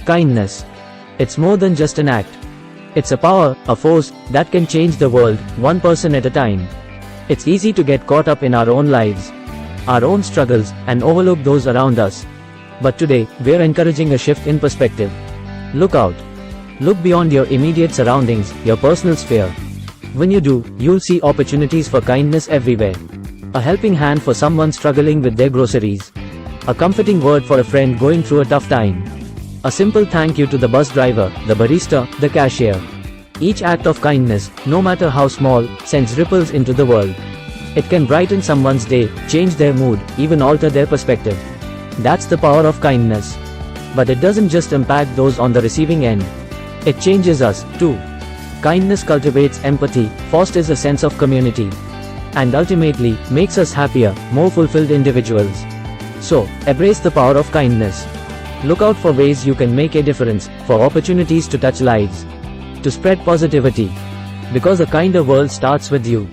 Kindness. It's more than just an act. It's a power, a force, that can change the world, one person at a time. It's easy to get caught up in our own lives, our own struggles, and overlook those around us. But today, we're encouraging a shift in perspective. Look out. Look beyond your immediate surroundings, your personal sphere. When you do, you'll see opportunities for kindness everywhere. A helping hand for someone struggling with their groceries. A comforting word for a friend going through a tough time. A simple thank you to the bus driver, the barista, the cashier. Each act of kindness, no matter how small, sends ripples into the world. It can brighten someone's day, change their mood, even alter their perspective. That's the power of kindness. But it doesn't just impact those on the receiving end. It changes us, too. Kindness cultivates empathy, fosters a sense of community, and ultimately, makes us happier, more fulfilled individuals. So, embrace the power of kindness. Look out for ways you can make a difference, for opportunities to touch lives, to spread positivity. Because a kinder world starts with you.